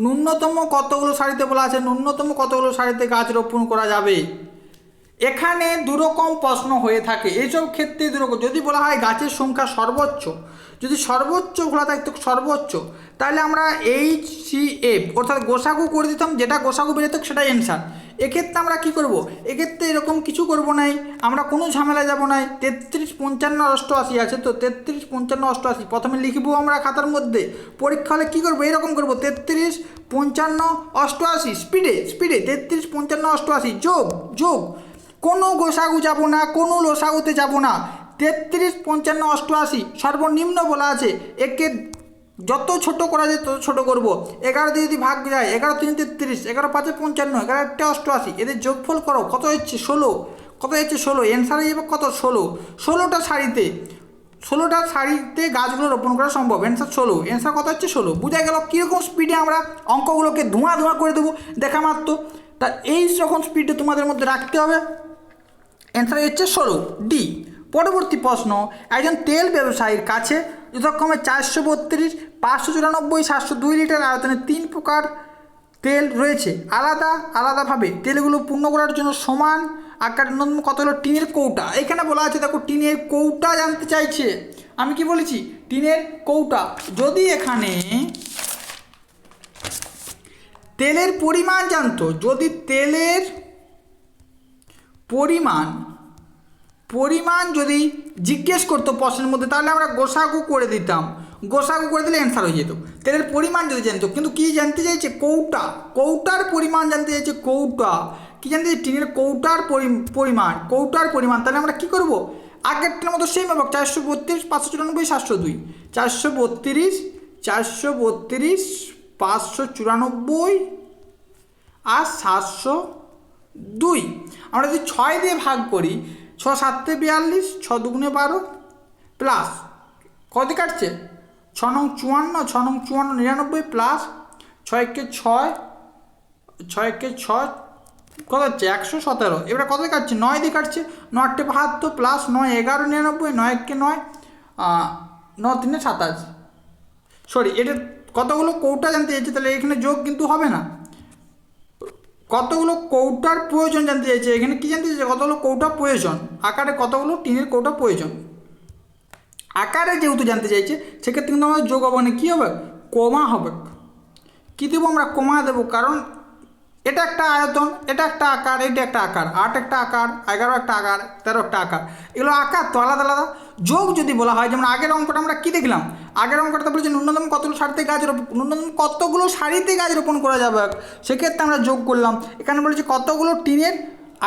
ন্যূনতম কতগুলো সারিতে বলা আছে, ন্যূনতম কতগুলো সারিতে গাছ রোপণ করা যাবে। এখানে দুরকম প্রশ্ন হয়ে থাকে, এইসব ক্ষেত্রে দুরকম। যদি বলা হয় গাছের সংখ্যা সর্বোচ্চ, যদি সর্বোচ্চ বলা থাকতো সর্বোচ্চ, তাহলে আমরা HCF অর্থাৎ গোসাগু করে দিতাম, যেটা গোসাগু বেরোতো সেটাই অ্যান্সার। এক্ষেত্রে আমরা কি করব, এক্ষেত্রে এরকম কিছু করব নাই, আমরা কোনো ঝামেলা যাব নাই। 33, 55, 88 আছে, তো 33, 55, 88 প্রথমে লিখবো আমরা খাতার মধ্যে। পরীক্ষা হলে কী করবো, এরকম করবো 33, 55, 88 স্পিডে 33, 55, 88 যোগ, কোনো গোসাগু যাব না, কোনো লসাগুতে যাব না। 33, 55, 88 সর্বনিম্ন বলা আছে, একে যত ছোট করা যায় তত ছোট করব। 11 দিয়ে যদি ভাগ যায়, 11 3 33, 11 5 55, 11 88, এদের যোগফল করো, কত হচ্ছে 16, কত হচ্ছে 16, অ্যান্সার হয়ে যাবে কত 16টা সারিতে, 16টা সারিতে গাছগুলো রোপণ করা সম্ভব, অ্যান্সার 16, অ্যান্সার কত হচ্ছে 16। বোঝা গেল কীরকম স্পিডে আমরা অঙ্কগুলোকে ধোঁয়া করে দেবো দেখা মাত্র। তা এই রকম স্পিডে তোমাদের মধ্যে রাখতে হবে, অ্যান্সার হচ্ছে 16 ডি। পরবর্তী প্রশ্ন, একজন তেল ব্যবসায়ীর কাছে যথাক্রমে 432, 594, 702 লিটার আয়তনে 3 প্রকার তেল রয়েছে। আলাদাভাবে তেলগুলো পূর্ণ করার জন্য সমান আকার ন্যূনতম কত হলো টিনের কৌটা। এখানে বলা আছে, দেখো টিনের কৌটা জানতে চাইছে। আমি কি বলেছি টিনের কৌটা। যদি এখানে তেলের পরিমাণ জানতো, যদি তেলের পরিমাণ যদি জিজ্ঞেস করতো প্রশ্নের মধ্যে, তাহলে আমরা গোসাগু করে দিতাম, গোসাগু করে দিলে অ্যান্সার হয়ে যেত। তেলের পরিমাণ যদি জানতো, কিন্তু কী জানতে চাইছে কৌটার পরিমাণ জানতে চাইছে, কৌটা কী জানতে চাইছে, টিনের কৌটার পরিমাণ। তাহলে আমরা কী করবো, আগেরটার মতো সেম হবে, 432, 594, 702, 432, 594 আর 702। আমরা যদি 6 দিয়ে ভাগ করি, 6 7 42, 6 2 12 প্লাস কত কাটছে 6 9 54, 6 9 54 99 প্লাস 6 কে 6, 6 কে 6 কত হচ্ছে 117। এবারে কত কাটছে 9 দিয়ে কাটছে, 9 8 72 প্লাস 9 11 99, 9 1 9, 9 3 27। সরি, এটা কতগুলো কৌটা জানতে চাইছে, তাহলে এখানে যোগ কিন্তু হবে না। কতগুলো কৌটার প্রয়োজন জানতে চাইছে, এখানে কি জানতে চাইছে, কতগুলো কৌটা প্রয়োজন, আকারে কতগুলো টিনের কৌটা প্রয়োজন। আকারে যেহেতু জানতে চাইছে, সেক্ষেত্রে কিন্তু আমাদের যোগ হবে না, কী হবে কমা হবে। কী দেবো আমরা, কমা দেবো, কারণ এটা একটা আয়তন, এটা একটা আকার, এটা একটা আকার, 8 একটা আকার, 11 একটা আকার, 13 একটা আকার, এগুলো আকার তো আলাদা আলাদা। যোগ যদি বলা হয়, যেমন আগের অঙ্কটা আমরা কী দেখলাম, আগের অঙ্কটা বলেছে ন্যূনতম কতগুলো সারিতে গাছ রোপণ করা যাবে, সেক্ষেত্রে আমরা যোগ করলাম। এখানে বলেছে কতগুলো টিনের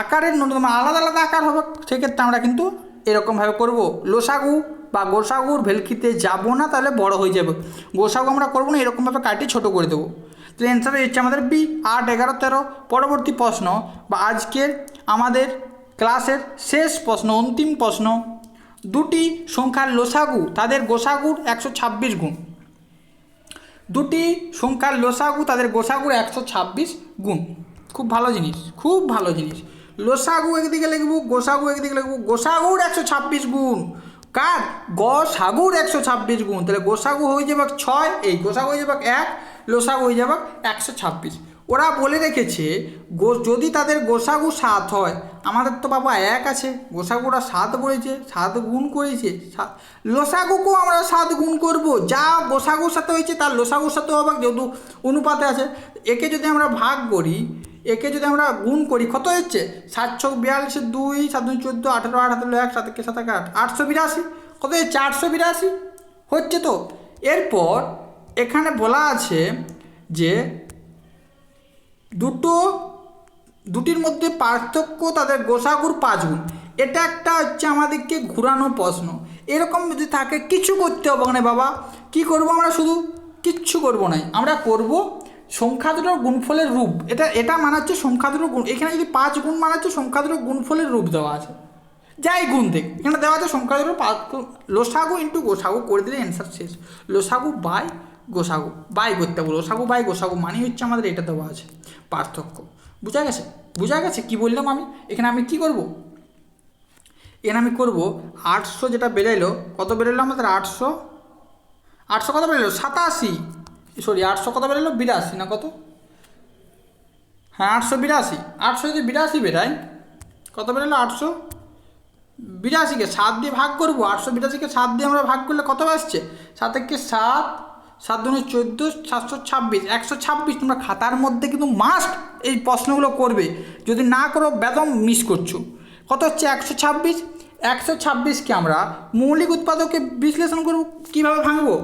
আকারের ন্যূনতম আলাদা আলাদা আকার হবে, সেক্ষেত্রে আমরা কিন্তু এরকমভাবে করব। লসাগু বা গোসাগুর ভেলকিতে যাব না, তাহলে বড় হয়ে যাবে। গোসাগু আমরা করবো না, এরকমভাবে কাটিয়ে ছোটো করে দেবো। তো অ্যান্সার হচ্ছে আমাদের বি, 8 11 13। পরবর্তী প্রশ্ন বা আজকের আমাদের ক্লাসের শেষ প্রশ্ন, অন্তিম প্রশ্ন, দুটি সংখ্যার লসাগু তাদের গোসাগুর 126 গুণ। দুটি সংখ্যার লসাগু তাদের গোসাগুর 126 গুণ। খুব ভালো জিনিস। লসাগু একদিকে লিখব, গোসাগু একদিকে লিখব। গোসাগুর 126 গুণ, কার গসাগুর 126 গুণ। তাহলে গোসাগু হয়ে যাবে 6, এই গোসাগু হয়ে যাবে 1, লসাগু হয়ে যাবে 126। ওরা বলে রেখেছে যদি তাদের গোসাগু 7 হয়, আমাদের তো বাবা 1 আছে, গোসাগুরা 7 বলেছে, 7 গুণ করেছে, লসাগুকেও আমরা 7 গুণ করব। যা গোসাগুর সাথে হয়েছে তার লসাগুর সাথে হবে, যেহেতু অনুপাতে আছে। একে যদি আমরা ভাগ করি, একে যদি আমরা গুণ করি, কত হচ্ছে 7 6 42, 2 7 2 14, 18 8 1 7 1 7 8 882। কত 482 হচ্ছে তো। এরপর এখানে বলা আছে যে দুটির মধ্যে পার্থক্য তাদের গোসাগুর 5 গুণ। এটা একটা হচ্ছে আমাদেরকে ঘুরানো প্রশ্ন। এরকম যদি থাকে কিছু করতে হবে না বাবা। কি করব আমরা? শুধু কিচ্ছু করব না, আমরা করব সংখ্যা দুটোর গুণফলের রূপ। এটা মানে হচ্ছে সংখ্যা দুটোর গুণ। এখানে যদি 5 গুণ মানে হচ্ছে সংখ্যা দুটোর গুণফলের রূপ দেওয়া আছে, যাই গুণ দেখ এখানে দেওয়া আছে সংখ্যা দুটোর লসাগু ইন্টু গোসাগু করে দিলে অ্যান্সার শেষ। লসাগু বাই গোসাগু বাই করতে হবে, লসাগু বাই গোসাগু মানে হচ্ছে আমাদের এটা দেওয়া আছে পার্থক্য। বুঝা গেছে? বুঝা গেছে কি বললাম আমি? এখানে আমি কি করব? এখানে আমি করব 800 যেটা বেরোলো, কত বেরোলো আমাদের? 800 কত বেরোলো? 87, সরি 800 কত বেরোলো? 82 না কত? হ্যাঁ 882। 800 যদি 82 বেরায় কত বেরোলো? 882কে 7 দিয়ে ভাগ করবো। 882কে 7 দিয়ে আমরা ভাগ করলে কত আসছে? 7 একে 7, 7 দুগুণে 14, 726, 126। তোমরা খাতার মধ্যে কিন্তু মাস্ট এই প্রশ্নগুলো করবে, যদি না করো বেদম মিস করছো। কত হচ্ছে? 126। 126কে আমরা মৌলিক উৎপাদকে বিশ্লেষণ করব। কীভাবে ভাঙবো?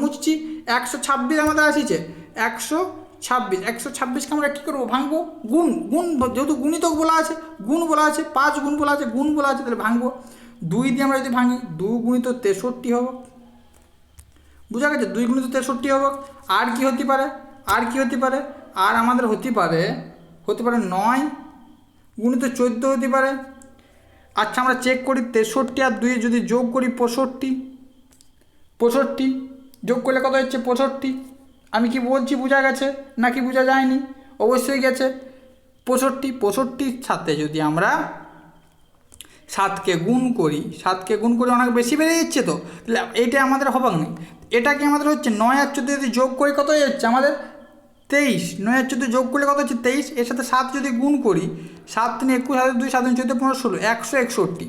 মুছছি। 126 আমাদের আসিছে 126। 126কে আমরা কী করবো? ভাঙবো। গুণ যেহেতু গুণিতক বলা আছে, গুণ বলা আছে, 5 গুণ বলা আছে, গুণ বলা আছে, তাহলে ভাঙবো। 2 দিয়ে আমরা যদি ভাঙি 2 গুণিত 63 হবে। বুঝা গেছে? 2 গুণিত 63 হবে। আর কি হতে পারে? আর আমাদের হতে পারে 9 গুণিত 14 হতে পারে। আচ্ছা আমরা চেক করি 63 আর 2 যদি যোগ করি 65 যোগ করলে কত হচ্ছে? 65। আমি কি বলছি বুঝা গেছে নাকি বোঝা যায়নি? অবশ্যই গেছে। 65 সাথে যদি আমরা 7কে গুণ করি অনেক বেশি বেড়ে যাচ্ছে তো, তাহলে এইটা আমাদের হবে না। এটা কি আমাদের হচ্ছে 9 আর 14 যদি যোগ করি কত হয়ে যাচ্ছে আমাদের? 23। 9 আর 14 যোগ করলে কত হচ্ছে? 23। এর সাথে 7 যদি গুণ করি, 7 3 21, 7 2 7 14 15 16, 161।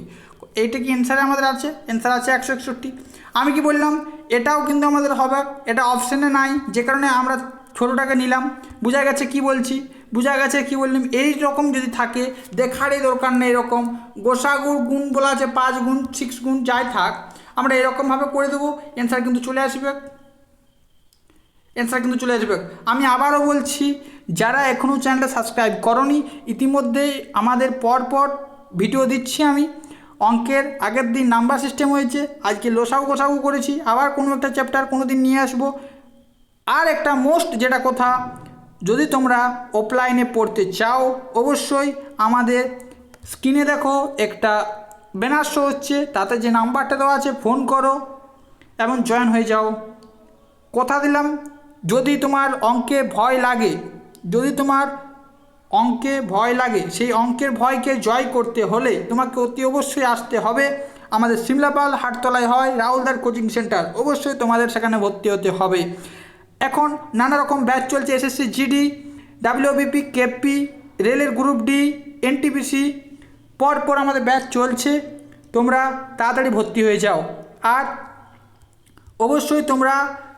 এইটা কি অ্যান্সারে আমাদের আছে? অ্যান্সার আছে 161। আমি কি বললাম? এটাও কিন্তু আমাদের হবে, এটা অপশানে নাই, যে কারণে আমরা ছোটোটাকে নিলাম। বুঝা গেছে কি বলছি? বুঝা গেছে কি বললাম? এই রকম যদি থাকে দেখারই দরকার নেই। এরকম গোসাগুর গুণ বলা আছে 5 গুণ 6 গুণ যাই থাক, আমরা এরকমভাবে করে দেবো, অ্যান্সার কিন্তু চলে আসবে। আমি আবারও বলছি, যারা এখনও চ্যানেলটা সাবস্ক্রাইব করনি, ইতিমধ্যেই আমাদের পরপর ভিডিও দিচ্ছি আমি। অঙ্কের আগের দিন নাম্বার সিস্টেম হয়েছে, আজকে লসাগু গোসাগু করেছি, আবার কোনো একটা চ্যাপ্টার কোনো দিন নিয়ে আসবো। আর একটা মোস্ট যেটা কথা, যদি তোমরা অফলাইনে পড়তে চাও অবশ্যই আমাদের স্ক্রিনে দেখো একটা ব্যানার শো হচ্ছে, তাতে যে নাম্বারটা দেওয়া আছে ফোন করো এবং জয়েন হয়ে যাও। কথা দিলাম, যদি তোমার অঙ্কে ভয় লাগে, সেই অঙ্কের ভয়কে জয় করতে হলে তোমাকে অতি অবশ্যই আসতে হবে আমাদের সিমলাপাল হাটতলায় হয় রাহুলদার কোচিং সেন্টার। অবশ্যই তোমাদের সেখানে ভর্তি হতে হবে। এখন নানা রকম ব্যাচ চলছে, এসএসসি জিডি, ডাব্লিউবিপি, কেপি, রেলের গ্রুপ ডি, এনটিপিসি, পরপর আমাদের ব্যাচ চলছে। তোমরা তাড়াতাড়ি ভর্তি হয়ে যাও। আর অবশ্যই তোমরা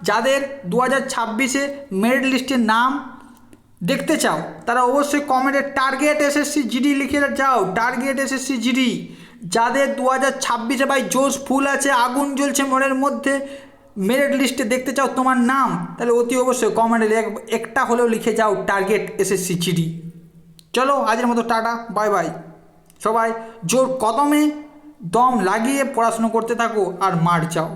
যাদের 2026-এ মেরিট লিস্টের নাম দেখতে চাও তারা অবশ্যই কমেন্টে টার্গেট এসএসসি জিডি লিখে যাও, টার্গেট এসএসসি জিডি। যাদের 2026-এ ভাই জোশ ফুল আছে, আগুন জ্বলছে মনের মধ্যে, মেরিট লিস্টে দেখতে চাও তোমার নাম, তাহলে অতি অবশ্যই কমেন্টে একটা হলেও লিখে যাও টার্গেট এসএসসি জিডি। চলো আজের মতো টাটা, বাই বাই। সবাই জোর কদমে দম লাগিয়ে পড়াশুনো করতে থাকো আর মার যাও।